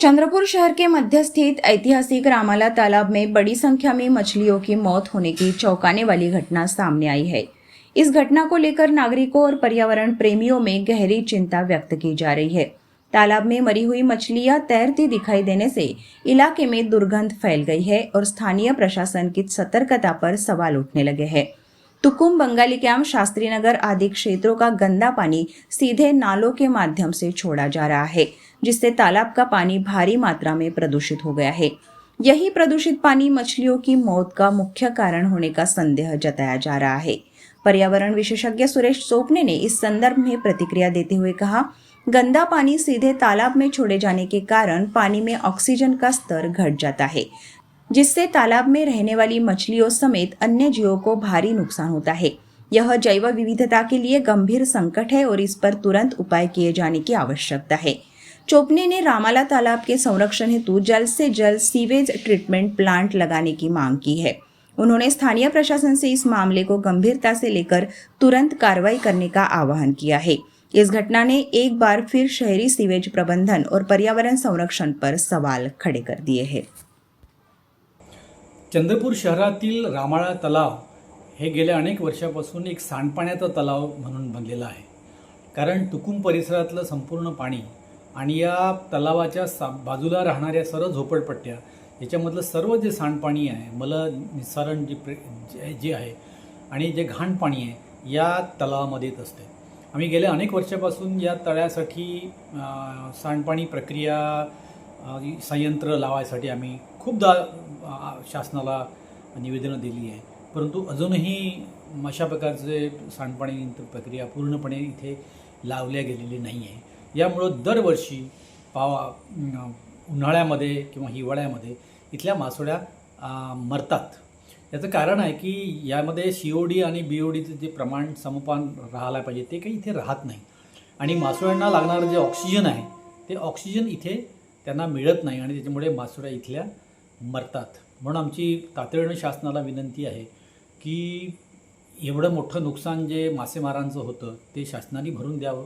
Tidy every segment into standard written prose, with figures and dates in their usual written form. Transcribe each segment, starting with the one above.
चंद्रपुर शहर के मध्य स्थित ऐतिहासिक रामाला तालाब में बड़ी संख्या में मछलियों की मौत होने की चौंकाने वाली घटना सामने आई है। इस घटना को लेकर नागरिकों और पर्यावरण प्रेमियों में गहरी चिंता व्यक्त की जा रही है। तालाब में मरी हुई मछलियां तैरती दिखाई देने से इलाके में दुर्गंध फैल गई है और स्थानीय प्रशासन की सतर्कता पर सवाल उठने लगे हैं। तुकुम, बंगाली कैंप, शास्त्री नगर आदि क्षेत्रों का गंदा पानी सीधे नालों के माध्यम से छोड़ा जा रहा है, जिससे तालाब का पानी भारी मात्रा में प्रदूषित हो गया है। यही प्रदूषित पानी मछलियों की मौत का मुख्य कारण होने का संदेह जताया जा रहा है। पर्यावरण विशेषज्ञ सुरेश चोपने ने इस संदर्भ में प्रतिक्रिया देते हुए कहा, गंदा पानी सीधे तालाब में छोड़े जाने के कारण पानी में ऑक्सीजन का स्तर घट जाता है, जिससे तालाब में रहने वाली मछलियों समेत अन्य जीवों को भारी नुकसान होता है। यह जैव विविधता के लिए गंभीर संकट है और इस पर तुरंत उपाय किए जाने की आवश्यकता है। चोपने ने रामाला तालाब के संरक्षण हेतु जल्द से जल्द सीवेज ट्रीटमेंट प्लांट लगाने की मांग की है। उन्होंने स्थानीय प्रशासन से इस मामले को गंभीरता से लेकर तुरंत कार्रवाई करने का आह्वान किया है। इस घटना ने एक बार फिर शहरी सीवेज प्रबंधन और पर्यावरण संरक्षण पर सवाल खड़े कर दिए हैं। चंद्रपूर शहरातील रामाळा तलाव हे गेल्या अनेक वर्षापासून एक सांडपाण्याचा तलाव म्हणून बनलेला आहे। कारण तुकुम परिसरातलं संपूर्ण पाणी आणि या तलावाच्या बाजूला राहणाऱ्या सर्व झोपडपट्ट्या याच्यामधलं सर्व जे सांडपाणी आहे, मल निस्सारण जे आहे आणि जे घाण पाणी आहे या तलावामध्ये येत असते। आम्ही गेल्या अनेक वर्षापासून या तळ्यासाठी सांडपाणी प्रक्रिया संयंत्र लावायसाठी आम्ही खूपदा शासनाला निवेदनं दिली आहे, परंतु अजूनही अशा प्रकारचे सांडपाणी प्रक्रिया पूर्णपणे इथे लावल्या गेलेली नाही आहे। यामुळं दरवर्षी उन्हाळ्यामध्ये किंवा हिवाळ्यामध्ये इथल्या मासोळ्या मरतात। याचं कारण आहे की यामध्ये COD आणि BODचं जे प्रमाण समपान राहायला पाहिजे ते काही इथे राहत नाही आणि मासोळ्यांना लागणारं जे ऑक्सिजन आहे ते ऑक्सिजन इथे त्यांना मिळत नाही आणि त्याच्यामुळे मासोळ्या इथल्या मरतात। म्हणून आमची तातडीनं शासनाला विनंती आहे की एवढं मोठं नुकसान जे मासेमारांचं होतं ते शासनाने भरून द्यावं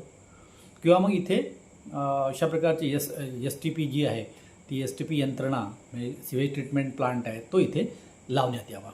किंवा मग इथे अशा प्रकारची STP जी आहे ती STP यंत्रणा म्हणजे सिवेज ट्रीटमेंट प्लांट आहे तो इथे लावण्यात यावा।